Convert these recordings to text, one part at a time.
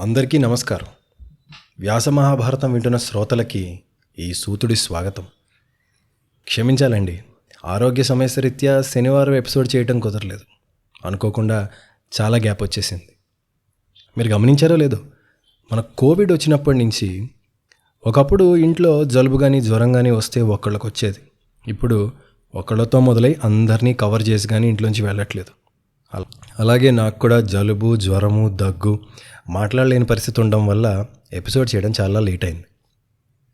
అందరికీ నమస్కారం. వ్యాస మహాభారతం వింటున్న శ్రోతలకి ఈ సూతుడి స్వాగతం. క్షమించాలండి, ఆరోగ్య సమస్య రీత్యా శనివారం ఎపిసోడ్ చేయటం కుదరలేదు. అనుకోకుండా చాలా గ్యాప్ వచ్చేసింది. మీరు గమనించారో లేదో, మన కోవిడ్ వచ్చినప్పటి నుంచి ఒకప్పుడు ఇంట్లో జలుబు కానీ జ్వరం కానీ వస్తే ఒక్కళ్ళకి వచ్చేది. ఇప్పుడు ఒక్కళ్ళతో మొదలై అందరినీ కవర్ చేసి కానీ ఇంట్లోంచి వెళ్ళట్లేదు. అలాగే నాకు కూడా జలుబు, జ్వరము, దగ్గు, మాట్లాడలేని పరిస్థితి ఉండడం వల్ల ఎపిసోడ్ చేయడం చాలా లేట్ అయింది.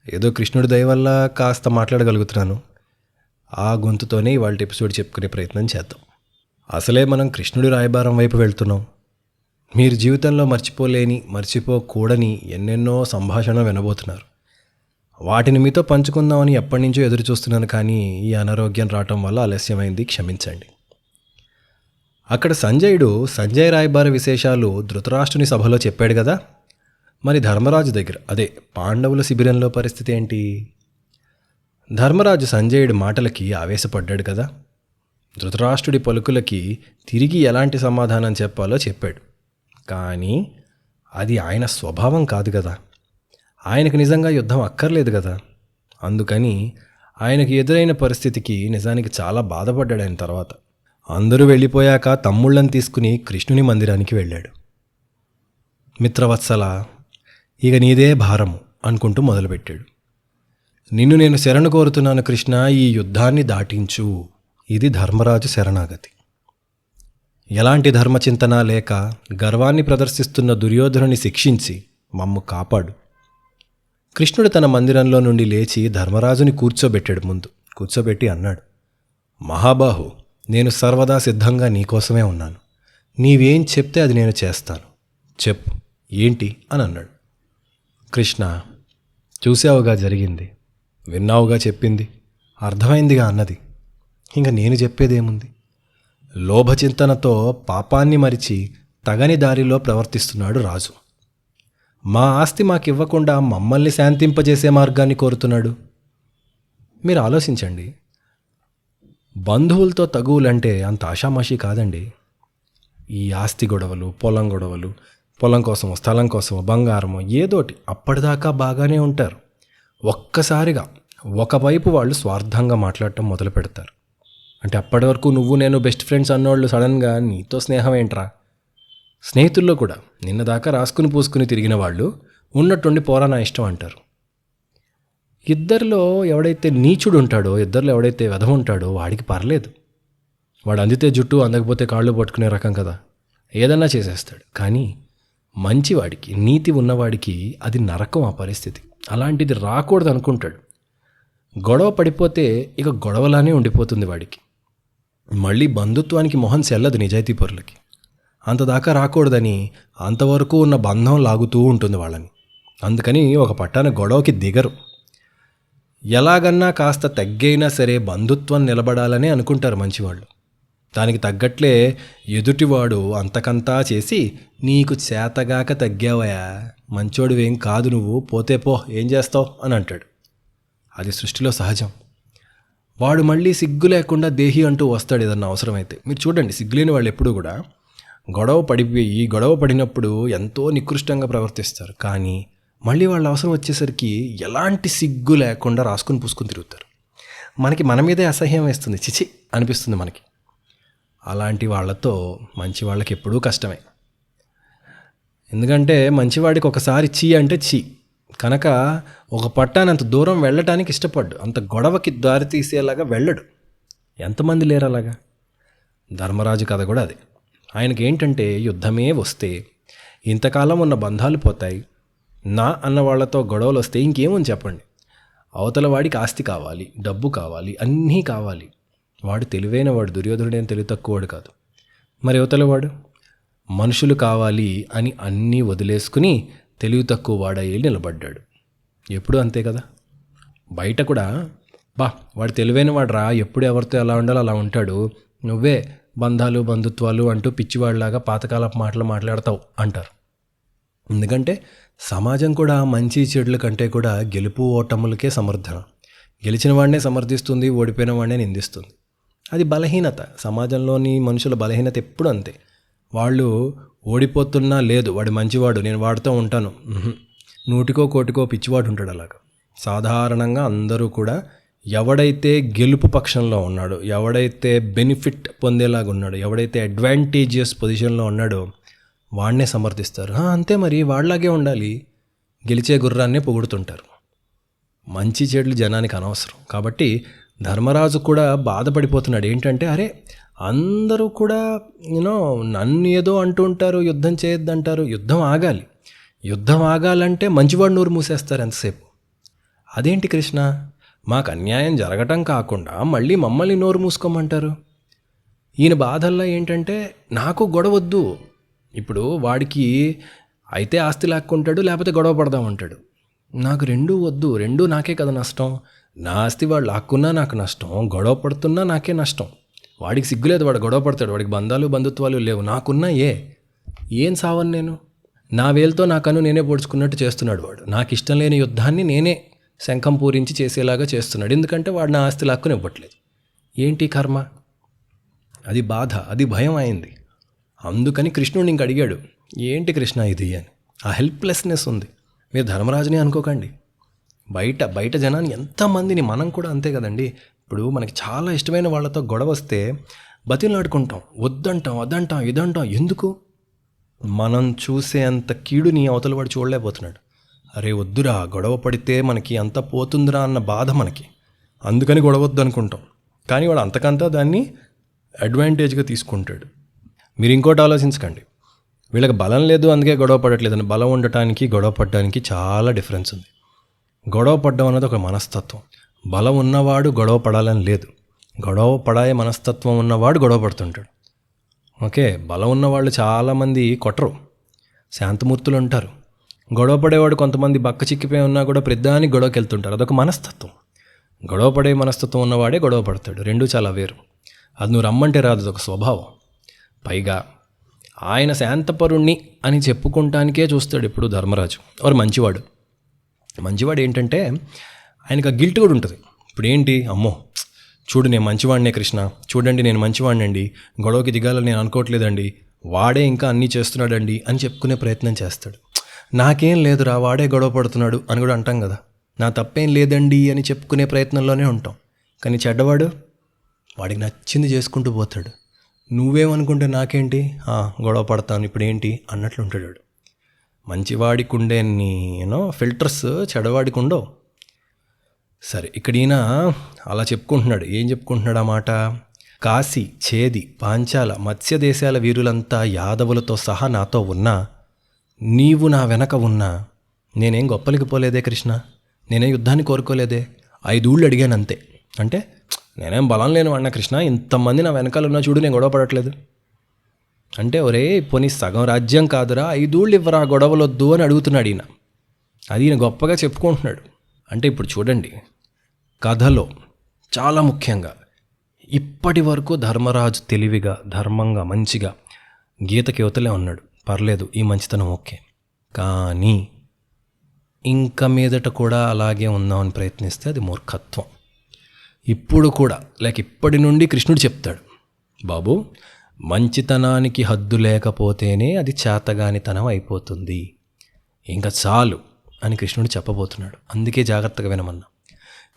ఏదో కృష్ణుడి దయ వల్ల కాస్త మాట్లాడగలుగుతున్నాను. ఆ గొంతుతోనే ఇవాళ ఎపిసోడ్ చెప్పుకునే ప్రయత్నం చేద్దాం. అసలే మనం కృష్ణుడి రాయబారం వైపు వెళ్తున్నాం. మీరు జీవితంలో మర్చిపోకూడని ఎన్నెన్నో సంభాషణలు వినబోతున్నారు. వాటిని మీతో పంచుకుందామని ఎప్పటి నుంచో ఎదురు చూస్తున్నాను, కానీ ఈ అనారోగ్యం రావటం వల్ల ఆలస్యమైంది, క్షమించండి. అక్కడ సంజయ్ రాయబార విశేషాలు ధృతరాష్ట్రుని సభలో చెప్పాడు కదా. మరి ధర్మరాజు దగ్గర, అదే పాండవుల శిబిరంలో పరిస్థితి ఏంటి? ధర్మరాజు సంజయుడి మాటలకి ఆవేశపడ్డాడు కదా. ధృతరాష్ట్రుడి పలుకులకి తిరిగి ఎలాంటి సమాధానం చెప్పాలో చెప్పాడు. కానీ అది ఆయన స్వభావం కాదు కదా. ఆయనకు నిజంగా యుద్ధం అక్కర్లేదు కదా. అందుకని ఆయనకు ఎదురైన పరిస్థితికి నిజానికి చాలా బాధపడ్డాడు. ఆయన తర్వాత అందరూ వెళ్ళిపోయాక తమ్ముళ్ళని తీసుకుని కృష్ణుని మందిరానికి వెళ్ళాడు. మిత్రవత్సల, ఇక నీదే భారము అనుకుంటూ మొదలుపెట్టాడు. నిన్ను నేను శరణు కోరుతున్నాను కృష్ణ, ఈ యుద్ధాన్ని దాటించు. ఇది ధర్మరాజు శరణాగతి. ఎలాంటి ధర్మచింతన లేక గర్వాన్ని ప్రదర్శిస్తున్న దుర్యోధనుని శిక్షించి మమ్ము కాపాడు. కృష్ణుడు తన మందిరంలో నుండి లేచి ధర్మరాజుని కూర్చోబెట్టి అన్నాడు, మహాబాహు, నేను సర్వదా సిద్ధంగా నీకోసమే ఉన్నాను. నీవేం చెప్తే అది నేను చేస్తాను. చెప్పు, ఏంటి అని అన్నాడు. కృష్ణ, చూసావుగా జరిగింది, విన్నావుగా చెప్పింది, అర్థమైందిగా అన్నది. ఇంకా నేను చెప్పేదేముంది? లోభచింతనతో పాపాన్ని మరిచి తగని దారిలో ప్రవర్తిస్తున్నాడు రాజు. మా ఆస్తి మాకివ్వకుండా మమ్మల్ని శాంతింపజేసే మార్గాన్ని కోరుతున్నాడు. మీరు ఆలోచించండి. బంధువులతో తగువులంటే అంత ఆషామాషి కాదండి. ఈ ఆస్తి గొడవలు, పొలం కోసమో స్థలం కోసమో బంగారమో ఏదోటి అప్పటిదాకా బాగానే ఉంటారు. ఒక్కసారిగా ఒకవైపు వాళ్ళు స్వార్థంగా మాట్లాడటం మొదలు పెడతారు. అంటే అప్పటి వరకు నువ్వు నేను బెస్ట్ ఫ్రెండ్స్ అన్నోళ్ళు సడన్గా నీతో స్నేహం ఏంట్రా? స్నేహితుల్లో కూడా నిన్నదాకా రాసుకుని పూసుకుని తిరిగిన వాళ్ళు ఉన్నట్టుండి పోరా నా ఇష్టం అంటారు. ఇద్దరిలో ఎవడైతే నీచుడు ఉంటాడో, ఇద్దరిలో ఎవడైతే వెధవ ఉంటాడో వాడికి పర్లేదు. వాడు అందితే జుట్టు, అందకపోతే కాళ్ళు పట్టుకునే రకం కదా, ఏదన్నా చేసేస్తాడు. కానీ మంచివాడికి, నీతి ఉన్నవాడికి అది నరకం ఆ పరిస్థితి. అలాంటిది రాకూడదు అనుకుంటాడు. గొడవ పడిపోతే ఇక గొడవలానే ఉండిపోతుంది వాడికి. మళ్ళీ బంధుత్వానికి మొహం చెల్లదు నిజాయితీ పరులకి. అంతదాకా రాకూడదని అంతవరకు ఉన్న బంధం లాగుతూ ఉంటుంది వాళ్ళని. అందుకని ఒక పట్టాన గొడవకి దిగరు. ఎలాగన్నా కాస్త తగ్గైనా సరే బంధుత్వం నిలబడాలని అనుకుంటారు మంచివాళ్ళు. దానికి తగ్గట్లే ఎదుటివాడు అంతకంతా చేసి నీకు చేతగాక తగ్గావయా, మంచోడువేం కాదు నువ్వు, పోతే పో, ఏం చేస్తావు అని అంటాడు. అది సృష్టిలో సహజం. వాడు మళ్ళీ సిగ్గు లేకుండా దేహి అంటూ వస్తాడు ఏదన్నా అవసరమైతే. మీరు చూడండి, సిగ్గులేని వాళ్ళు ఎప్పుడూ కూడా గొడవ పడినప్పుడు ఎంతో నికృష్టంగా ప్రవర్తిస్తారు. కానీ మళ్ళీ వాళ్ళ అవసరం వచ్చేసరికి ఎలాంటి సిగ్గు లేకుండా రాసుకుని పూసుకుని తిరుగుతారు. మన మీదే అసహ్యం వేస్తుంది, చిచి అనిపిస్తుంది మనకి. అలాంటి వాళ్ళతో మంచి వాళ్ళకి ఎప్పుడూ కష్టమే. ఎందుకంటే మంచివాడికి ఒకసారి చీ అంటే చీ కనుక ఒక పట్టానంత దూరం వెళ్ళటానికి ఇష్టపడ్డు, అంత గొడవకి దారి తీసేలాగా వెళ్ళడు. ఎంతమంది లేరు అలాగా? ధర్మరాజు కథ కూడా అదే. ఆయనకి ఏంటంటే యుద్ధమే వస్తే ఇంతకాలం ఉన్న బంధాలు పోతాయి. నా అన్న వాళ్ళతో గొడవలు వస్తే ఇంకేమని చెప్పండి. అవతల వాడికి ఆస్తి కావాలి, డబ్బు కావాలి, అన్నీ కావాలి. వాడు తెలివైన వాడు, దుర్యోధనుడేం తెలివి తక్కువవాడు కాదు. మరి అవతల వాడు మనుషులు కావాలి అని అన్నీ వదిలేసుకుని తెలివి తక్కువ వాడయ్యి నిలబడ్డాడు. ఎప్పుడు అంతే కదా. బయట కూడా వాడు తెలివైన వాడు రా, ఎప్పుడు ఎవరితో ఎలా ఉండాలో అలా ఉంటాడు, నువ్వే బంధుత్వాలు అంటూ పిచ్చివాడిలాగా పాతకాలపు మాటలు మాట్లాడతావు అంటారు. ఎందుకంటే సమాజం కూడా మంచి చెడుల కంటే కూడా గెలుపు ఓటములకే సమర్థన. గెలిచిన వాడినే సమర్థిస్తుంది, ఓడిపోయిన వాడినే నిందిస్తుంది. అది బలహీనత. సమాజంలోని మనుషుల బలహీనత ఎప్పుడు అంతే. వాళ్ళు ఓడిపోతున్నా లేదు వాడు మంచివాడు నేను వాడుతూ ఉంటాను, నూటికో కోటికో పిచ్చివాడు ఉంటాడు. అలాగా సాధారణంగా అందరూ కూడా ఎవడైతే గెలుపు పక్షంలో ఉన్నాడో, ఎవడైతే బెనిఫిట్ పొందేలాగా ఉన్నాడో, ఎవడైతే అడ్వాంటేజియస్ పొజిషన్లో ఉన్నాడో వాడినే సమర్థిస్తారు. అంతే మరి వాళ్ళలాగే ఉండాలి, గెలిచే గుర్రాన్నే పొగుడుతుంటారు. మంచి చెడులు జనానికి అనవసరం. కాబట్టి ధర్మరాజు కూడా బాధపడిపోతున్నాడు. ఏంటంటే అరే అందరూ కూడా నన్ను ఏదో అంటూ ఉంటారు, యుద్ధం చేయొద్దంటారు. యుద్ధం ఆగాలంటే మంచివాడు నోరు మూసేస్తారు ఎంతసేపు. అదేంటి కృష్ణ, మాకు అన్యాయం జరగటం కాకుండా మళ్ళీ మమ్మల్ని నోరు మూసుకోమంటారు. ఈయన బాధల్లో ఏంటంటే నాకు గొడవద్దు. ఇప్పుడు వాడికి అయితే ఆస్తి లాక్కుంటాడు, లేకపోతే గొడవ పడదామంటాడు. నాకు రెండూ వద్దు, రెండూ నాకే కదా నష్టం. నా ఆస్తి వాడు లాక్కున్నా నాకు నష్టం, గొడవ పడుతున్నా నాకే నష్టం. వాడికి సిగ్గులేదు, వాడు గొడవ పడతాడు, వాడికి బంధుత్వాలు లేవు, నాకున్నా ఏం సావను నేను. నా వేలుతో నా కన్ను నేనే పొడుచుకున్నట్టు చేస్తున్నాడు వాడు. నాకు ఇష్టం లేని యుద్ధాన్ని నేనే శంఖం పూరించి చేసేలాగా చేస్తున్నాడు. ఎందుకంటే వాడు నా ఆస్తి లాక్కుని ఇవ్వట్లేదు. ఏంటి కర్మ? అది బాధ, అది భయం అయింది. అందుకని కృష్ణుడిని ఇంక అడిగాడు, ఏంటి కృష్ణ ఇది అని. ఆ హెల్ప్లెస్నెస్ ఉంది. మీరు ధర్మరాజుని అనుకోకండి, బయట జనాన్ని ఎంతమందిని, మనం కూడా అంతే కదండి. ఇప్పుడు మనకి చాలా ఇష్టమైన వాళ్ళతో గొడవ వస్తే బతిలాడుకుంటాం, వద్దంటాం, అదంటాం, ఇదంటాం. ఎందుకు? మనం చూసే అంత కీడుని అవతల వాడు చూడలేకపోతున్నాడు. అరే వద్దురా, గొడవ పడితే మనకి అంత పోతుందిరా అన్న బాధ మనకి, అందుకని గొడవద్దు అనుకుంటాం. కానీ వాడు అంతకంతా దాన్ని అడ్వాంటేజ్గా తీసుకుంటాడు. మీరు ఇంకోటి ఆలోచించకండి, వీళ్ళకి బలం లేదు అందుకే గొడవ పడట్లేదని. బలం ఉండటానికి గొడవ పడడానికి చాలా డిఫరెన్స్ ఉంది. గొడవ పడ్డం అన్నది ఒక మనస్తత్వం. బలం ఉన్నవాడు గొడవ పడాలని లేదు, గొడవ పడాయే మనస్తత్వం ఉన్నవాడు గొడవ పడుతుంటాడు. ఓకే, బలం ఉన్నవాళ్ళు చాలామంది కొట్టరు, శాంతమూర్తులు ఉంటారు. గొడవ పడేవాడు కొంతమంది బక్క చిక్కిపోయి ఉన్నా కూడా ప్రతిదానికి గొడవకి వెళ్తుంటారు. అదొక మనస్తత్వం. గొడవ పడే మనస్తత్వం ఉన్నవాడే గొడవ పడతాడు. రెండూ చాలా వేరు. అది నువ్వు రమ్మంటే రాదు, అదొక స్వభావం. పైగా ఆయన శాంతపరుణ్ణి అని చెప్పుకుంటానికే చూస్తాడు ఇప్పుడు ధర్మరాజు. వారు మంచివాడు ఏంటంటే ఆయనకు ఆ గిల్ట్ కూడా ఉంటుంది. ఇప్పుడు ఏంటి, అమ్మో చూడు నేను మంచివాడినే కృష్ణ, చూడండి నేను మంచివాడినండి, గొడవకి దిగాలని నేను అనుకోవట్లేదండి, వాడే ఇంకా అన్నీ చేస్తున్నాడండి అని చెప్పుకునే ప్రయత్నం చేస్తాడు. నాకేం లేదురా, వాడే గొడవ పడుతున్నాడు అని కూడా అంటాం కదా. నా తప్పేం లేదండి అని చెప్పుకునే ప్రయత్నంలోనే ఉంటాం. కానీ చెడ్డవాడు వాడికి నచ్చింది చేసుకుంటూ పోతాడు. నువ్వేమనుకుంటే నాకేంటి, గొడవ పడతాను ఇప్పుడు ఏంటి అన్నట్లు ఉంటాడు వాడు. మంచివాడికి ఉండే ఫిల్టర్స్ చెడ్డవాడికి ఉండవు. సరే, ఇక్కడ ఈయన అలా చెప్పుకుంటున్నాడు. ఏం చెప్పుకుంటున్నాడు ఆ మాట? కాశీ, ఛేది, పాంచాల, మత్స్య దేశాల వీరులంతా యాదవులతో సహా నాతో ఉన్నా, నీవు నా వెనక ఉన్నా నేనేం గొప్పలికి పోలేదే కృష్ణ, నేనే యుద్ధాన్ని కోరుకోలేదే, 5 ఊళ్ళు అడిగాను అంతే. అంటే నేనేం బలం లేని వాడినా కృష్ణ, ఇంతమంది నా వెనకాల ఉన్నా చూడు, నేను గొడవ పడట్లేదు అంటే, ఒరే పోనీ సగం రాజ్యం కాదురా, 5 ఊళ్ళు ఇవ్వరా, గొడవలొద్దు అని అడుగుతున్నాడు ఈయన. అది ఈయన గొప్పగా చెప్పుకుంటున్నాడు. అంటే ఇప్పుడు చూడండి, కథలో చాలా ముఖ్యంగా ఇప్పటి వరకు ధర్మరాజు తెలివిగా, ధర్మంగా, మంచిగా గీతకి యువతలే ఉన్నాడు. పర్లేదు, ఈ మంచితనం ఓకే. కానీ ఇంకా మీదట కూడా అలాగే ఉందామని ప్రయత్నిస్తే అది మూర్ఖత్వం. ఇప్పుడు కూడా ఇప్పటి నుండి కృష్ణుడు చెప్తాడు, బాబు మంచితనానికి హద్దు లేకపోతేనే అది చేతగానితనం అయిపోతుంది, ఇంకా చాలు అని కృష్ణుడు చెప్పబోతున్నాడు. అందుకే జాగ్రత్తగా వినమన్నా.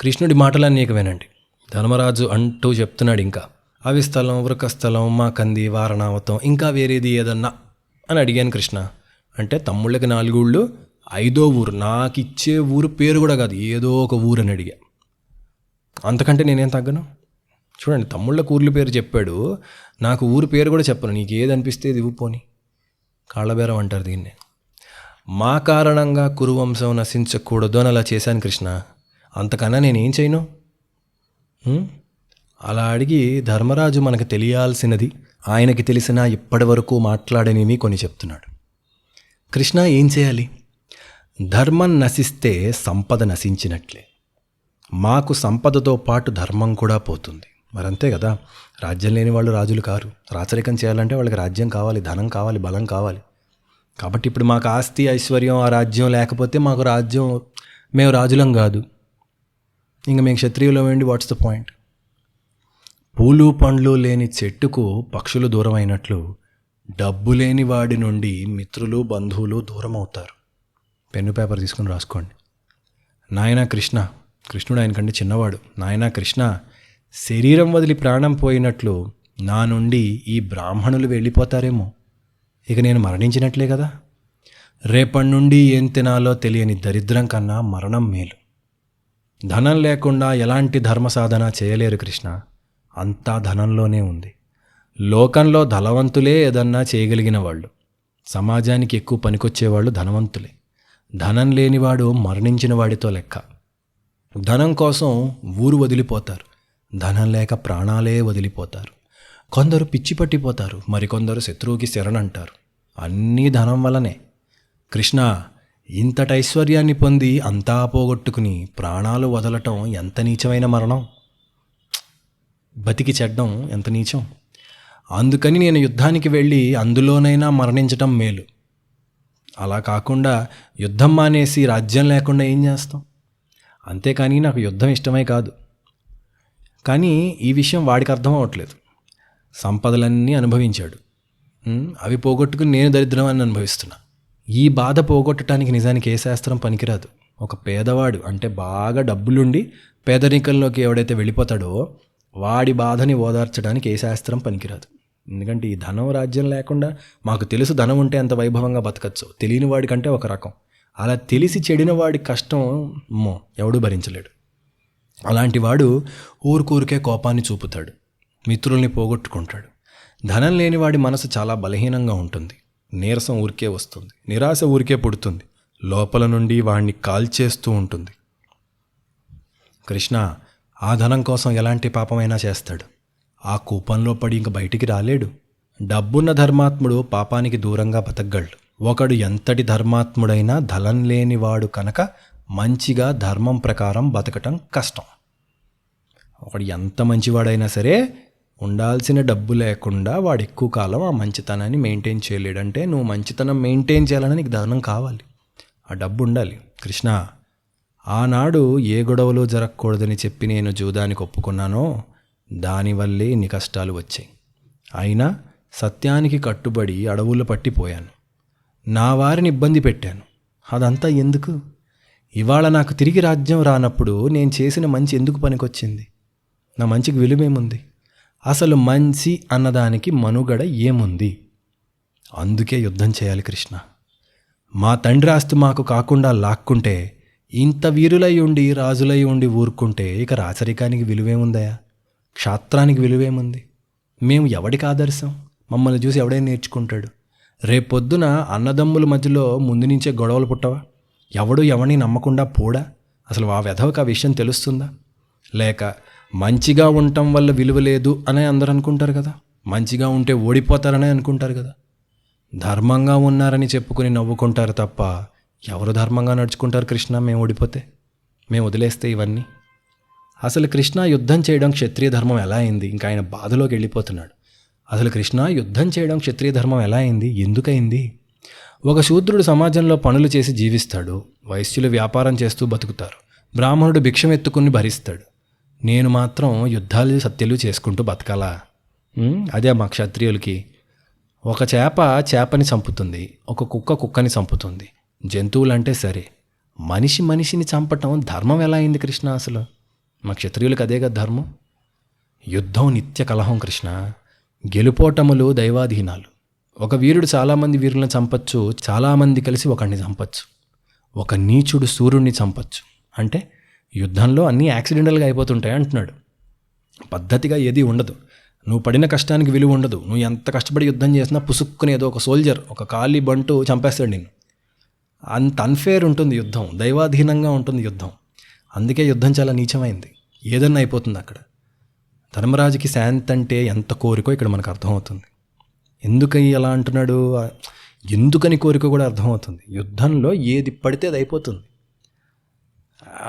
కృష్ణుడి మాటలన్నీ ఇక వినండి. ధర్మరాజు అంటూ చెప్తున్నాడు, ఇంకా అవిస్థలం, వృకస్థలం, మాకంది, వారణావతం, ఇంకా వేరేది ఏదన్నా అని అడిగాను కృష్ణ. అంటే తమ్ముళ్ళకి 4 ఊళ్ళు, 5వ ఊరు నాకు ఇచ్చే ఊరు పేరు కూడా కాదు, ఏదో ఒక ఊరు అని అడిగా. అంతకంటే నేనేం తగ్గను? చూడండి, తమ్ముళ్ళకి ఊర్ల పేరు చెప్పాడు, నాకు ఊరు పేరు కూడా చెప్పను. నీకు ఏది అనిపిస్తే ఇది ఇవ్వుపోని, కాళ్ళబేరం అంటారు దీన్నే. మా కారణంగా కురువంశం నశించకూడదు అని అలా చేశాను కృష్ణ, అంతకన్నా నేనేం చేయను. అలా అడిగి ధర్మరాజు మనకు తెలియాల్సినది, ఆయనకి తెలిసిన ఇప్పటి వరకు మాట్లాడనివి కొన్ని చెప్తున్నాడు. కృష్ణ ఏం చేయాలి? ధర్మం నశిస్తే సంపద నశించినట్లే. మాకు సంపదతో పాటు ధర్మం కూడా పోతుంది. మరంతే కదా, రాజ్యం లేని వాళ్ళు రాజులు కారు. రాచరికం చేయాలంటే వాళ్ళకి రాజ్యం కావాలి, ధనం కావాలి, బలం కావాలి. కాబట్టి ఇప్పుడు మాకు ఆస్తి, ఐశ్వర్యం, ఆ రాజ్యం లేకపోతే మాకు రాజ్యం, మేము రాజులం కాదు, ఇంకా మేము క్షత్రియులం ఏంటి? What's the point? పూలు పండ్లు లేని చెట్టుకు పక్షులు దూరం అయినట్లు డబ్బు లేని వాడి నుండి మిత్రులు బంధువులు దూరం అవుతారు. పెన్ను పేపర్ తీసుకుని రాసుకోండి. నాయనా కృష్ణ, కృష్ణుడు ఆయనకంటే చిన్నవాడు. నాయనా కృష్ణ, శరీరం వదిలి ప్రాణం పోయినట్లు నా నుండి ఈ బ్రాహ్మణులు వెళ్ళిపోతారేమో. ఇక నేను మరణించినట్లే కదా. రేపటి నుండి ఏం తినాలో తెలియని దరిద్రం కన్నా మరణం మేలు. ధనం లేకుండా ఎలాంటి ధర్మ సాధన చేయలేరు కృష్ణ. అంతా ధనంలోనే ఉంది. లోకంలో ధనవంతులే ఏదన్నా చేయగలిగిన వాళ్ళు. సమాజానికి ఎక్కువ పనికొచ్చేవాళ్ళు ధనవంతులే. ధనం లేనివాడు మరణించిన వాడితో లెక్క. ధనం కోసం ఊరు వదిలిపోతారు. ధనం లేక ప్రాణాలే వదిలిపోతారు. కొందరు పిచ్చి పట్టిపోతారు, మరికొందరు శత్రువుకి శరణంటారు. అన్నీ ధనం వల్లనే. కృష్ణ, ఇంతటి ఐశ్వర్యాన్ని పొంది అంతా పోగొట్టుకుని ప్రాణాలు వదలటం ఎంత నీచమైన మరణం. బతికి చెడ్డం ఎంత నీచం. అందుకని నేను యుద్ధానికి వెళ్ళి అందులోనైనా మరణించటం మేలు. అలా కాకుండా యుద్ధం మానేసి రాజ్యం లేకుండా ఏం చేస్తాం? అంతేకాని నాకు యుద్ధం ఇష్టమే కాదు. కానీ ఈ విషయం వాడికి అర్థం అవ్వట్లేదు. సంపదలన్నీ అనుభవించాడు, అవి పోగొట్టుకుని నేను దరిద్రమాన్ని అనుభవిస్తున్నా. ఈ బాధ పోగొట్టడానికి నిజానికి ఏ శాస్త్రం పనికిరాదు. ఒక పేదవాడు, అంటే బాగా డబ్బులుండి పేదరికంలోకి ఎవడైతే వెళ్ళిపోతాడో వాడి బాధని ఓదార్చడానికి ఏ శాస్త్రం పనికిరాదు. ఎందుకంటే ఈ ధనం రాజ్యం లేకుండా మాకు తెలుసు ధనం ఉంటే ఎంత వైభవంగా బతకచ్చు. తెలియని వాడికంటే ఒక రకం. అలా తెలిసి చెడిన వాడి కష్టం ఎవడూ భరించలేడు. అలాంటి వాడు ఊరికూరికే కోపాన్ని చూపుతాడు, మిత్రుల్ని పోగొట్టుకుంటాడు. ధనం లేనివాడి మనసు చాలా బలహీనంగా ఉంటుంది. నీరసం ఊరికే వస్తుంది, నిరాశ ఊరికే పుడుతుంది, లోపల నుండి వాణ్ణి కాల్చేస్తూ ఉంటుంది. కృష్ణ ఆ ధనం కోసం ఎలాంటి పాపమైనా చేస్తాడు. ఆ కూపంలో పడి ఇంక బయటికి రాలేడు. డబ్బున్న ధర్మాత్ముడు పాపానికి దూరంగా బతకగలడు. ఒకడు ఎంతటి ధర్మాత్ముడైనా ధనం లేనివాడు కనుక మంచిగా ధర్మం ప్రకారం బతకటం కష్టం. ఒకడు ఎంత మంచివాడైనా సరే ఉండాల్సిన డబ్బు లేకుండా వాడు ఎక్కువ కాలం ఆ మంచితనాన్ని మెయింటైన్ చేయలేడంటే నువ్వు మంచితనం మెయింటైన్ చేయాలని నీకు ధనం కావాలి, ఆ డబ్బు ఉండాలి. కృష్ణ, ఆనాడు ఏ గొడవలు జరగకూడదని చెప్పి నేను జూదానికి ఒప్పుకున్నానో దానివల్లే ఇన్ని కష్టాలు వచ్చాయి. అయినా సత్యానికి కట్టుబడి అడవులు పట్టిపోయాను. నా వారిని ఇబ్బంది పెట్టాను. అదంతా ఎందుకు? ఇవాళ నాకు తిరిగి రాజ్యం రానప్పుడు నేను చేసిన మంచి ఎందుకు పనికొచ్చింది? నా మంచికి విలువేముంది? అసలు మంచి అన్నదానికి మనుగడ ఏముంది? అందుకే యుద్ధం చేయాలి కృష్ణ. మా తండ్రి ఆస్తి మాకు కాకుండా లాక్కుంటే, ఇంత వీరులై ఉండి రాజులై ఉండి ఊరుకుంటే ఇక రాచరికానికి విలువేముందయా? క్షాత్రానికి విలువేముంది? మేము ఎవడికి ఆదర్శం? మమ్మల్ని చూసి ఎవడైనా నేర్చుకుంటాడు? రేపొద్దున అన్నదమ్ముల మధ్యలో ముందు నుంచే గొడవలు పుట్టవా? ఎవడు ఎవరిని నమ్మకుండా పోడా? అసలు ఆ వెధవకు ఆ విషయం తెలుస్తుందా? లేక మంచిగా ఉండటం వల్ల విలువ లేదు అనే అందరూ అనుకుంటారు కదా, మంచిగా ఉంటే ఓడిపోతారనే అనుకుంటారు కదా. ధర్మంగా ఉన్నారని చెప్పుకుని నవ్వుకుంటారు తప్ప ఎవరు ధర్మంగా నడుచుకుంటారు కృష్ణ? మేము ఓడిపోతే, మేము వదిలేస్తే ఇవన్నీ. అసలు కృష్ణ యుద్ధం చేయడం క్షత్రియ ధర్మం ఎలా అయింది? ఇంకా ఆయన బాధలోకి వెళ్ళిపోతున్నాడు. అసలు కృష్ణ యుద్ధం చేయడం క్షత్రియ ధర్మం ఎలా అయింది? ఎందుకయింది? ఒక శూద్రుడు సమాజంలో పనులు చేసి జీవిస్తాడు, వైశ్యులు వ్యాపారం చేస్తూ బతుకుతారు, బ్రాహ్మణుడు భిక్షం ఎత్తుకుని భరిస్తాడు. నేను మాత్రం యుద్ధాలు సత్యలు చేసుకుంటూ బతకాలా? అదే మా క్షత్రియులకి. ఒక చేప చేపని చంపుతుంది, ఒక కుక్క కుక్కని చంపుతుంది. జంతువులంటే సరే, మనిషి మనిషిని చంపటం ధర్మం ఎలా అయింది కృష్ణ? అసలు మా క్షత్రియులకు అదే కదా ధర్మం. యుద్ధం నిత్య కలహం కృష్ణ. గెలుపోటములు దైవాధీనాలు. ఒక వీరుడు చాలామంది వీరులను చంపచ్చు, చాలామంది కలిసి ఒకడిని చంపచ్చు. ఒక నీచుడు సూర్యుడిని చంపచ్చు. అంటే యుద్ధంలో అన్నీ యాక్సిడెంటల్గా అయిపోతుంటాయి అంటున్నాడు. పద్ధతిగా ఏది ఉండదు. నువ్వు పడిన కష్టానికి విలువ ఉండదు. నువ్వు ఎంత కష్టపడి యుద్ధం చేసినా పుసుక్కుని ఏదో ఒక సోల్జర్, ఒక ఖాళీ బంటు చంపేస్తాడు నిన్ను. అంత అన్ఫేర్ ఉంటుంది యుద్ధం, దైవాధీనంగా ఉంటుంది యుద్ధం. అందుకే యుద్ధం చాలా నీచమైంది. ఏదన్నా అయిపోతుంది అక్కడ. ధర్మరాజుకి శాంతి అంటే ఎంత కోరికో ఇక్కడ మనకు అర్థమవుతుంది. ఎందుకని అలా అంటున్నాడు, ఎందుకని కోరిక కూడా అర్థమవుతుంది. యుద్ధంలో ఏది పడితే అది అయిపోతుంది.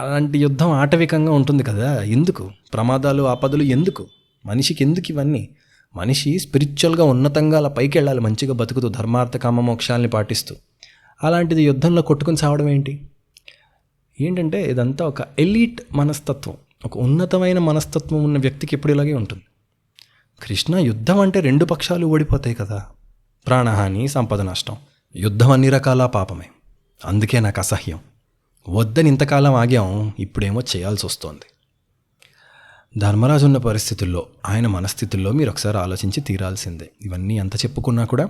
అలాంటి యుద్ధం ఆటవికంగా ఉంటుంది కదా. ఎందుకు ప్రమాదాలు ఆపదలు? ఎందుకు మనిషికి? ఎందుకు ఇవన్నీ? మనిషి స్పిరిచువల్గా ఉన్నతంగా అలా పైకి వెళ్ళాలి, మంచిగా బతుకుతూ ధర్మార్థ కామ మోక్షాలని పాటిస్తూ. అలాంటిది యుద్ధంలో కొట్టుకుని చావడం ఏంటంటే ఇదంతా ఒక ఎలీట్ మనస్తత్వం, ఒక ఉన్నతమైన మనస్తత్వం ఉన్న వ్యక్తికి ఎప్పుడు ఇలాగే ఉంటుంది. కృష్ణ యుద్ధం అంటే రెండు పక్షాలు ఓడిపోతాయి కదా. ప్రాణహాని, సంపద నష్టం. యుద్ధం అన్ని రకాల పాపమే. అందుకే నాకు అసహ్యం. వద్దని ఇంతకాలం ఆగాం, ఇప్పుడేమో చేయాల్సి వస్తోంది. ధర్మరాజు ఉన్న పరిస్థితుల్లో, ఆయన మనస్థితుల్లో మీరు ఒకసారి ఆలోచించి తీరాల్సిందే. ఇవన్నీ ఎంత చెప్పుకున్నా కూడా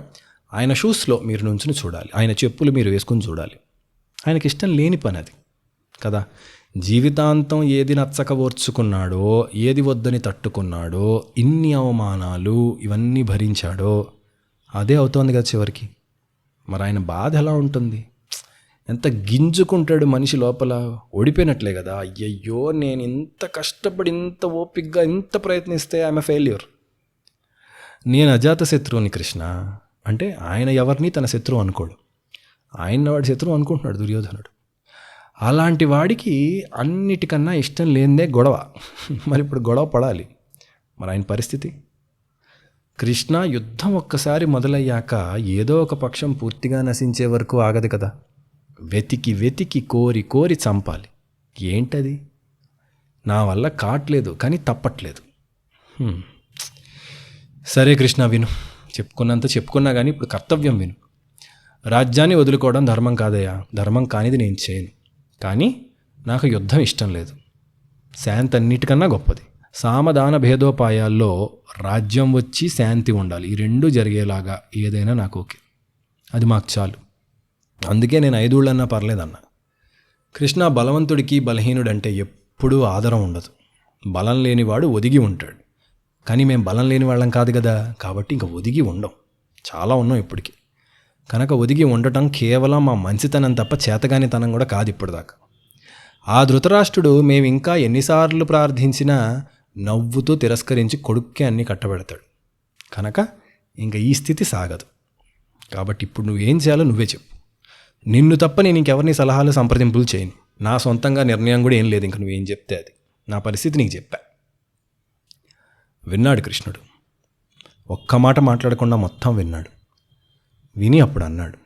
ఆయన షూస్లో మీరు నుంచుని చూడాలి, ఆయన చెప్పులు మీరు వేసుకుని చూడాలి. ఆయనకి ఇష్టం లేని పని అది కదా. జీవితాంతం ఏది నచ్చక ఓర్చుకున్నాడో, ఏది వద్దని తట్టుకున్నాడో, ఇన్ని అవమానాలు ఇవన్నీ భరించాడో అదే అవుతోంది కదా చివరికి. మరి ఆయన బాధ ఎలా ఉంటుంది? ఎంత గింజుకుంటాడు మనిషి లోపల. ఓడిపోయినట్లే కదా. అయ్యయ్యో, నేను ఇంత కష్టపడి, ఇంత ఓపికగా, ఇంత ప్రయత్నిస్తే ఐఎమ్ ఎ ఫెయిల్యూర్. నేను అజాత శత్రువుని కృష్ణ అంటే ఆయన ఎవరిని తన శత్రువు అనుకోడు. ఆయన వాడి శత్రువు అనుకుంటున్నాడు దుర్యోధనుడు. అలాంటి వాడికి అన్నిటికన్నా ఇష్టం లేనిదే గొడవ. మరి ఇప్పుడు గొడవ పడాలి. మరి ఆయన పరిస్థితి? కృష్ణ, యుద్ధం ఒక్కసారి మొదలయ్యాక ఏదో ఒక పక్షం పూర్తిగా నశించే వరకు ఆగదు కదా. వెతికి వెతికి కోరి కోరి చంపాలి. ఏంటది? నా వల్ల కావట్లేదు కానీ తప్పట్లేదు. సరే కృష్ణ, విను. చెప్పుకున్నంత చెప్పుకున్నా కానీ ఇప్పుడు కర్తవ్యం విను. రాజ్యాన్ని వదులుకోవడం ధర్మం కాదయ్యా. ధర్మం కానిది నేను చేయను. కానీ నాకు యుద్ధం ఇష్టం లేదు. శాంతి అన్నిటికన్నా గొప్పది. సామధాన భేదోపాయాల్లో రాజ్యం వచ్చి శాంతి ఉండాలి. ఈ రెండూ జరిగేలాగా ఏదైనా నాకు ఓకే. అది మాకు చాలు. అందుకే నేను 5 ఊళ్ళన్నా పర్లేదన్నా. కృష్ణ, బలవంతుడికి బలహీనుడంటే ఎప్పుడూ ఆదరం ఉండదు. బలం లేనివాడు ఒదిగి ఉంటాడు. కానీ మేము బలం లేని వాళ్ళం కాదు కదా. కాబట్టి ఇంక ఒదిగి ఉండం. చాలా ఉన్నాం ఇప్పటికీ. కనుక ఒదిగి ఉండటం కేవలం మా మంచితనం తప్ప చేతగానితనం కూడా కాదు ఇప్పటిదాకా. ఆ ధృతరాష్ట్రుడు మేము ఇంకా ఎన్నిసార్లు ప్రార్థించినా నవ్వుతూ తిరస్కరించి కొడుక్కే అన్నీ కట్టబెడతాడు. కనుక ఇంకా ఈ స్థితి సాగదు. కాబట్టి ఇప్పుడు నువ్వేం చేయాలో నువ్వే చెప్పు. నిన్ను తప్ప నేను ఇంకెవరిని సలహాలు సంప్రదింపులు చేయను. నా సొంతంగా నిర్ణయం కూడా ఏం లేదు. ఇంక నువ్వేం చెప్తే అది. నా పరిస్థితి నీకు చెప్పా. విన్నాడు కృష్ణుడు. ఒక్క మాట మాట్లాడకుండా మొత్తం విన్నాడు. విని అప్పుడు అన్నాడు,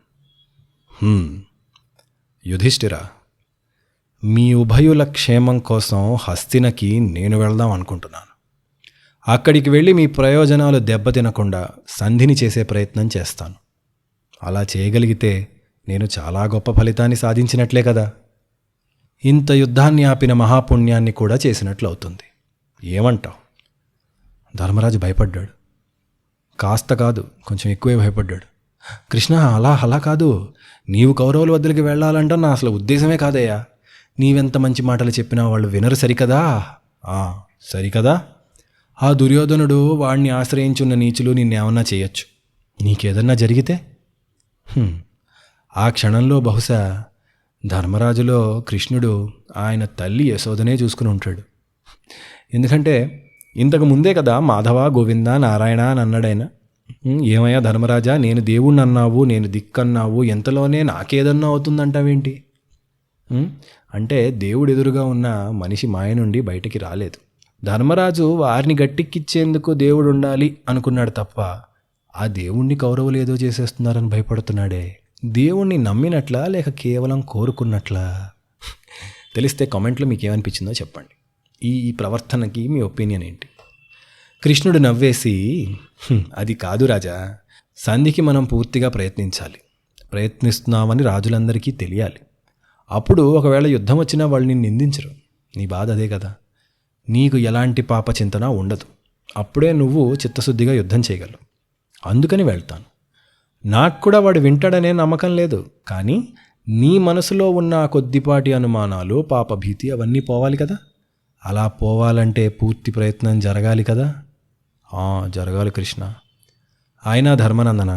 యుధిష్ఠిరా, మీ ఉభయుల క్షేమం కోసం హస్తినకి నేను వెళ్దాం అనుకుంటున్నాను. అక్కడికి వెళ్ళి మీ ప్రయోజనాలు దెబ్బతినకుండా సంధిని చేసే ప్రయత్నం చేస్తాను. అలా చేయగలిగితే నేను చాలా గొప్ప ఫలితాన్ని సాధించినట్లే కదా. ఇంత యుద్ధాన్ని ఆపిన మహాపుణ్యాన్ని కూడా చేసినట్లు అవుతుంది. ఏమంటావు? ధర్మరాజు భయపడ్డాడు. కాస్త కాదు, కొంచెం ఎక్కువే భయపడ్డాడు. కృష్ణ, అలా కాదు. నీవు కౌరవుల వద్దరికి వెళ్ళాలంటే నా అసలు ఉద్దేశమే కాదయ్యా. నీవెంత మంచి మాటలు చెప్పినా వాళ్ళు వినరు సరికదా. సరికదా. ఆ దుర్యోధనుడు, వాడిని ఆశ్రయించున్న నీచులు నిన్నేమన్నా చేయొచ్చు. నీకేదన్నా జరిగితే? ఆ క్షణంలో బహుశా ధర్మరాజులో కృష్ణుడు ఆయన తల్లి యశోదనే చూసుకుని ఉంటాడు. ఎందుకంటే ఇంతకు ముందే కదా మాధవ, గోవింద, నారాయణ అని అన్నాడాయన. ఏమయ్యా ధర్మరాజా, నేను దేవుణ్ణి అన్నావు, నేను దిక్కన్నావు, ఎంతలోనే నాకేదన్నా అవుతుందంటావేంటి? అంటే దేవుడు ఎదురుగా ఉన్న మనిషి మాయ నుండి బయటికి రాలేదు. ధర్మరాజు వారిని గట్టెక్కిచ్చేందుకు దేవుడు ఉండాలి అనుకున్నాడు తప్ప ఆ దేవుణ్ణి కౌరవులు ఏదో చేసేస్తున్నారని భయపడుతున్నాడే. దేవుణ్ణి నమ్మినట్లా లేక కేవలం కోరుకున్నట్లా? తెలిస్తే కామెంట్లో మీకు ఏమనిపించిందో చెప్పండి. ఈ ప్రవర్తనకి మీ ఒపీనియన్ ఏంటి? కృష్ణుడు నవ్వేసి, అది కాదు రాజా, సంధికి మనం పూర్తిగా ప్రయత్నించాలి. ప్రయత్నిస్తున్నామని రాజులందరికీ తెలియాలి. అప్పుడు ఒకవేళ యుద్ధం వచ్చినా వాళ్ళు నిన్ను నిందించరు. నీ బాధ అదే కదా. నీకు ఎలాంటి పాప చింతన ఉండదు. అప్పుడే నువ్వు చిత్తశుద్ధిగా యుద్ధం చేయగలవు. అందుకని వెళ్తాను. నాకు కూడా వాడు వింటాడనే నమ్మకం లేదు. కానీ నీ మనసులో ఉన్న కొద్దిపాటి అనుమానాలు, పాపభీతి అవన్నీ పోవాలి కదా. అలా పోవాలంటే పూర్తి ప్రయత్నం జరగాలి కదా. జరగాలి కృష్ణ. అయినా ధర్మనందన,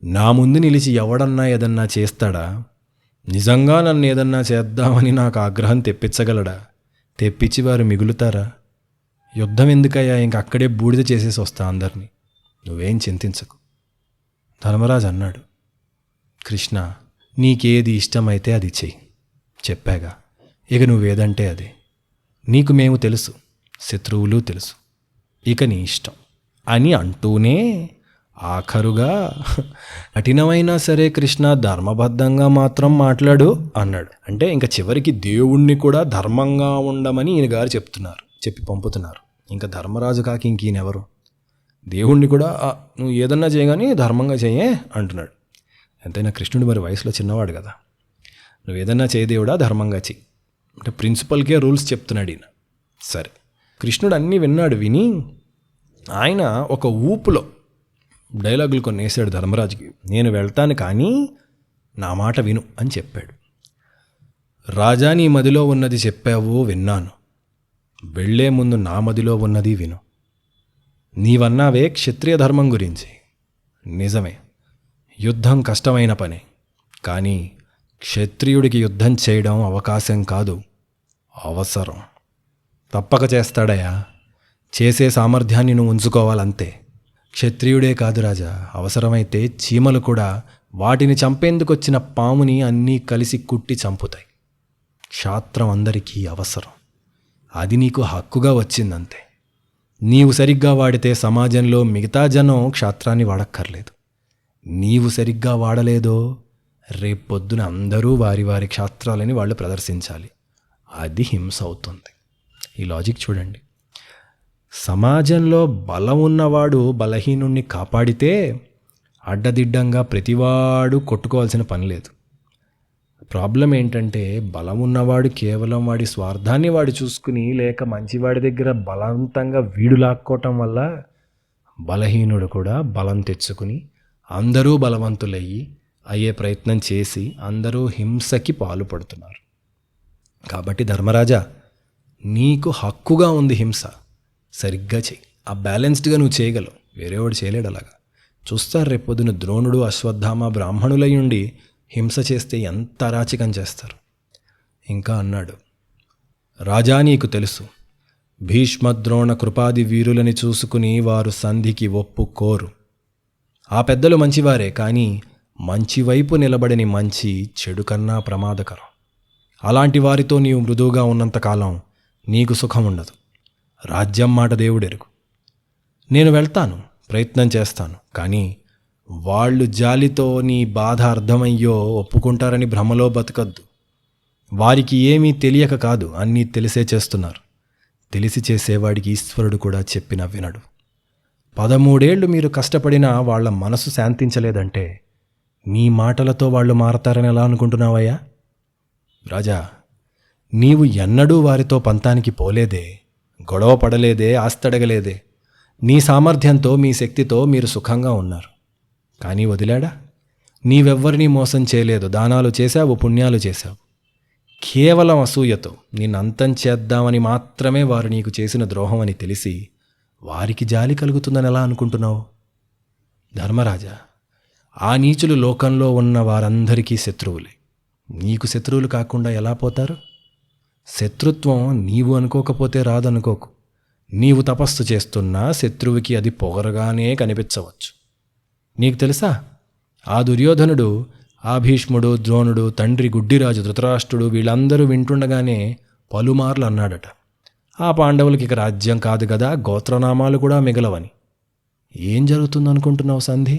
నా ముందు నిలిచి ఎవడన్నా ఏదన్నా చేస్తాడా? నిజంగా నన్ను ఏదన్నా చేద్దామని నాకు ఆగ్రహం తెప్పించగలడా? తెప్పించి వారు మిగులుతారా? యుద్ధం ఎందుకయ్యా, ఇంక అక్కడే బూడిద చేసేసి వస్తా అందరినీ. నువ్వేం చింతించకు. ధర్మరాజు అన్నాడు, కృష్ణ, నీకేది ఇష్టమైతే అది చెయ్యి. చెప్పాగా, ఇక నువ్వేదంటే అదే. నీకు మేము తెలుసు, శత్రువులు తెలుసు. ఇక నీ ఇష్టం అని అంటూనే ఆఖరుగా, కఠినమైనా సరే కృష్ణ, ధర్మబద్ధంగా మాత్రం మాట్లాడు అన్నాడు. అంటే ఇంకా చివరికి దేవుణ్ణి కూడా ధర్మంగా ఉండమని ఈయన గారు చెప్పి పంపుతున్నారు. ఇంకా ధర్మరాజు కాకి ఇంకీయనెవరు? దేవుణ్ణి కూడా నువ్వు ఏదన్నా చేయగాని ధర్మంగా చేయే అంటున్నాడు. ఎంతైనా కృష్ణుడు మరి వయసులో చిన్నవాడు కదా. నువ్వు ఏదన్నా చేయ దేవుడా, ధర్మంగా చెయ్యి అంటే ప్రిన్సిపల్కే రూల్స్ చెప్తున్నాడు ఈయన. సరే, కృష్ణుడు అన్నీ విన్నాడు. విని ఆయన ఒక ఊపులో డైలాగులు కొన్ని వేసాడు ధర్మరాజుకి. నేను వెళ్తాను కానీ నా మాట విను అని చెప్పాడు. రాజా, నీ మదిలో ఉన్నది చెప్పావు, విన్నాను. వెళ్లే ముందు నా మదిలో ఉన్నది విను. నీవన్నావే క్షత్రియ ధర్మం గురించి, నిజమే, యుద్ధం కష్టమైన పనే. కానీ క్షత్రియుడికి యుద్ధం చేయడం అవకాశం కాదు, అవసరం. తప్పక చేస్తాడయా. చేసే సామర్థ్యాన్ని నువ్వు ఉంచుకోవాలంతే. క్షత్రియుడే కాదు రాజా, అవసరమైతే చీమలు కూడా వాటిని చంపేందుకొచ్చిన పాముని అన్నీ కలిసి కుట్టి చంపుతాయి. క్షాత్రం అందరికీ అవసరం. అది నీకు హక్కుగా వచ్చిందంతే. నీవు సరిగ్గా వాడితే సమాజంలో మిగతా జనం క్షాత్రాన్ని వాడక్కర్లేదు. నీవు సరిగ్గా వాడలేదో రేపొద్దున అందరూ వారి వారి క్షాత్రాలని వాళ్ళు ప్రదర్శించాలి. అది హింస అవుతుంది. ఈ లాజిక్ చూడండి. సమాజంలో బలం ఉన్నవాడు బలహీనుణ్ణి కాపాడితే అడ్డదిడ్డంగా ప్రతివాడు కొట్టుకోవాల్సిన పని లేదు. ప్రాబ్లం ఏంటంటే బలం ఉన్నవాడు కేవలం వాడి స్వార్థాన్ని వాడు చూసుకుని, లేక మంచివాడి దగ్గర బలవంతంగా వీడు లాక్కోవటం వల్ల బలహీనుడు కూడా బలం తెచ్చుకుని అందరూ బలవంతులయ్యి అయ్యే ప్రయత్నం చేసి అందరూ హింసకి పాల్పడుతున్నారు. కాబట్టి ధర్మరాజా, నీకు హక్కుగా ఉంది హింస, సరిగ్గా చెయ్యి. ఆ బ్యాలెన్స్డ్గా నువ్వు చేయగలవు, వేరేవాడు చేయలేడు. అలాగా చూస్తారు రేపొద్దున ద్రోణుడు, అశ్వత్థామ బ్రాహ్మణులై ఉండి హింస చేస్తే ఎంత అరాచకం చేస్తారు. ఇంకా అన్నాడు, రాజా నీకు తెలుసు, భీష్మద్రోణ కృపాది వీరులని చూసుకుని వారు సంధికి ఒప్పుకోరు. ఆ పెద్దలు మంచివారే, కానీ మంచివైపు నిలబడని మంచి చెడు కన్నా ప్రమాదకరం. అలాంటి వారితో నీవు మృదువుగా ఉన్నంతకాలం నీకు సుఖం ఉండదు. రాజ్యం మాట దేవుడెరుగు. నేను వెళ్తాను, ప్రయత్నం చేస్తాను, కానీ వాళ్ళు జాలితో నీ బాధ అర్థమయ్యో ఒప్పుకుంటారని భ్రమలో బతకద్దు. వారికి ఏమీ తెలియక కాదు, అన్నీ తెలిసే చేస్తున్నారు. తెలిసి చేసేవాడికి ఈశ్వరుడు కూడా చెప్పినా వినడు. 13 ఏళ్ళు మీరు కష్టపడినా వాళ్ళ మనసు శాంతించలేదంటే నీ మాటలతో వాళ్ళు మారతారని ఎలా అనుకుంటున్నావయ్యా? రాజా, నీవు ఎన్నడూ వారితో పంతానికి పోలేదే, గొడవ పడలేదే, ఆస్తడగలేదే. నీ సామర్థ్యంతో, మీ శక్తితో మీరు సుఖంగా ఉన్నారు. కానీ వదిలాడా? నీవెవ్వరినీ మోసం చేయలేదు. దానాలు చేశావు, పుణ్యాలు చేశావు. కేవలం అసూయతో నిన్ను అంతం చేద్దామని మాత్రమే వారు నీకు చేసిన ద్రోహం అని తెలిసి వారికి జాలి కలుగుతుందని ఎలా అనుకుంటున్నావు? ధర్మరాజా, ఆ నీచులు లోకంలో ఉన్న వారందరికీ శత్రువులే. నీకు శత్రువులు కాకుండా ఎలా పోతారు? శత్రుత్వం నీవు అనుకోకపోతే రాదనుకోకు. నీవు తపస్సు చేస్తున్నా శత్రువుకి అది పొగరగానే కనిపించవచ్చు. నీకు తెలుసా, ఆ దుర్యోధనుడు, ఆ భీష్ముడు, ద్రోణుడు, తండ్రి గుడ్డిరాజు ధృతరాష్ట్రుడు వీళ్ళందరూ వింటుండగానే పలుమార్లు అన్నాడట, ఆ పాండవులకి ఇక రాజ్యం కాదు కదా, గోత్రనామాలు కూడా మిగలవని. ఏం జరుగుతుందనుకుంటున్నావు సంధి?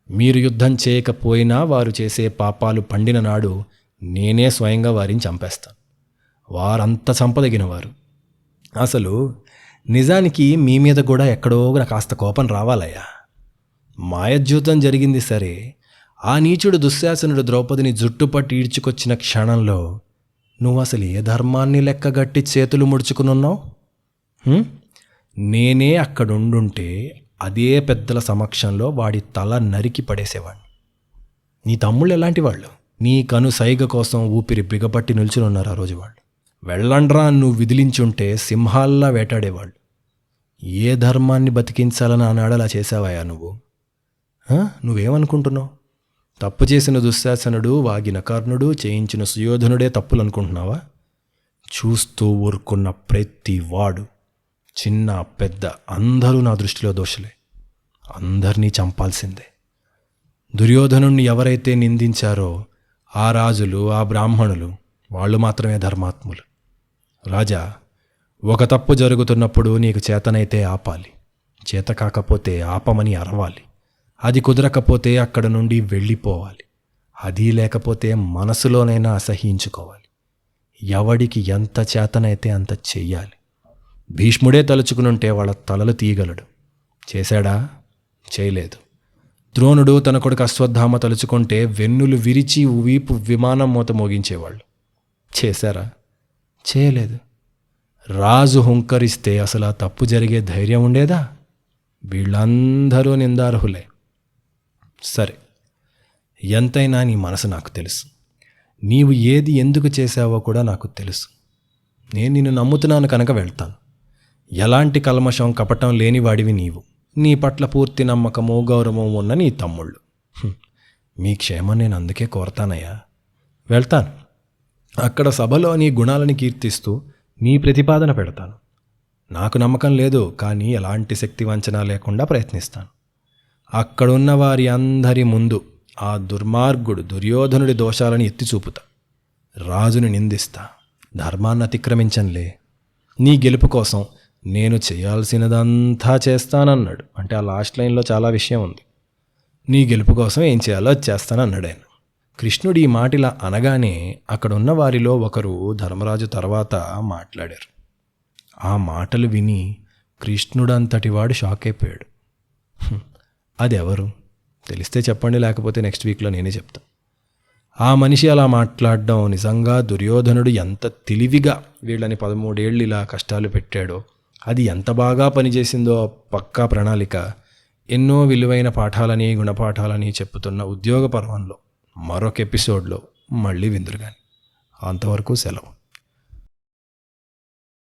మీరు యుద్ధం చేయకపోయినా వారు చేసే పాపాలు పండిన నాడు నేనే స్వయంగా వారిని చంపేస్తాను. వారంత చంపదగినవారు. అసలు నిజానికి మీ మీద కూడా ఎక్కడో కాస్త కోపం రావాలయ్యా. మాయద్యూతం జరిగింది సరే, ఆ నీచుడు దుశ్శాసనుడు ద్రౌపదిని జుట్టుపట్టి ఈడ్చుకొచ్చిన క్షణంలో నువ్వు అసలు ఏ ధర్మాన్ని లెక్కగట్టి చేతులు ముడుచుకునున్నావు? నేనే అక్కడుండుంటే అదే పెద్దల సమక్షంలో వాడి తల నరికి పడేసేవాడిని. నీ తమ్ముళ్ళు ఎలాంటి వాళ్ళు? నీ కను సైగ కోసం ఊపిరి బిగపట్టి నిల్చునున్నారు ఆ రోజు వాళ్ళు. వెళ్ళండ్రా నువ్వు విదిలించుంటే సింహాల్లా వేటాడేవాళ్ళు. ఏ ధర్మాన్ని బతికించాలని ఆనాడు అలా చేసావయ్యా నువ్వు? నువ్వేమనుకుంటున్నావు? తప్పు చేసిన దుశ్శాసనుడు, వాగిన కర్ణుడు, చేయించిన సుయోధనుడే తప్పులు అనుకుంటున్నావా? చూస్తూ ఊరుకున్న ప్రతి వాడు, చిన్న పెద్ద అందరూ నా దృష్టిలో దోషులే. అందరినీ చంపాల్సిందే. దుర్యోధనుణ్ణి ఎవరైతే నిందించారో ఆ రాజులు, ఆ బ్రాహ్మణులు, వాళ్ళు మాత్రమే ధర్మాత్ములు. రాజా, ఒక తప్పు జరుగుతున్నప్పుడు నీకు చేతనైతే ఆపాలి, చేత కాకపోతే ఆపమని అరవాలి. అది కుదరకపోతే అక్కడ నుండి వెళ్ళిపోవాలి. అది లేకపోతే మనసులోనైనా అసహ్యించుకోవాలి. ఎవడికి ఎంత చేతనైతే అంత చెయ్యాలి. భీష్ముడే తలుచుకునుంటే వాళ్ళ తలలు తీయగలడు. చేశాడా? చేయలేదు. ద్రోణుడు తన కొడుకు అశ్వత్థామ తలుచుకుంటే వెన్నులు విరిచి వీపు విమానం మూత మోగించేవాళ్ళు. చేశారా? చేయలేదు. రాజు హుంకరిస్తే అసలు ఆ తప్పు జరిగే ధైర్యం ఉండేదా? వీళ్ళందరూ నిందార్హులే. సరే, ఎంతైనా నీ మనసు నాకు తెలుసు. నీవు ఏది ఎందుకు చేశావో కూడా నాకు తెలుసు. నేను నిన్ను నమ్ముతున్నాను కనుక వెళ్తాను. ఎలాంటి కల్మషం కపటం లేనివాడివి నీవు. నీ పట్ల పూర్తి నమ్మకము గౌరవం ఉన్న నీ తమ్ముళ్ళు. మీ క్షేమం నేను అందుకే కోరతానయ్యా. వెళ్తాను. అక్కడ సభలో నీ గుణాలను కీర్తిస్తూ నీ ప్రతిపాదన పెడతాను. నాకు నమ్మకం లేదు, కానీ ఎలాంటి శక్తి వంచన లేకుండా ప్రయత్నిస్తాను. అక్కడున్న వారి అందరి ముందు ఆ దుర్మార్గుడు దుర్యోధనుడి దోషాలను ఎత్తి చూపుతా. రాజుని నిందిస్తా. ధర్మాన్ని అతిక్రమించనులే. నీ గెలుపు కోసం నేను చేయాల్సినదంతా చేస్తానన్నాడు. అంటే ఆ లాస్ట్ లైన్లో చాలా విషయం ఉంది. నీ గెలుపు కోసం ఏం చేయాలో అది చేస్తానన్నాడు ఆయన. కృష్ణుడు ఈ మాట ఇలా అనగానే అక్కడున్న వారిలో ఒకరు ధర్మరాజు తర్వాత మాట్లాడారు. ఆ మాటలు విని కృష్ణుడంతటి వాడు షాక్ అయిపోయాడు. అది ఎవరు తెలిస్తే చెప్పండి, లేకపోతే నెక్స్ట్ వీక్లో నేనే చెప్తాను. ఆ మనిషి అలా మాట్లాడడం నిజంగా దుర్యోధనుడు ఎంత తెలివిగా వీళ్ళని 13 ఏళ్ళు ఇలా కష్టాలు పెట్టాడో, అది ఎంత బాగా పనిచేసిందో పక్కా ప్రణాళిక. ఎన్నో విలువైన పాఠాలని గుణపాఠాలని చెప్పుతున్న ఉద్యోగ పర్వంలో మరొక ఎపిసోడ్లో మళ్ళీ విందురుగాని. అంతవరకు సెలవు.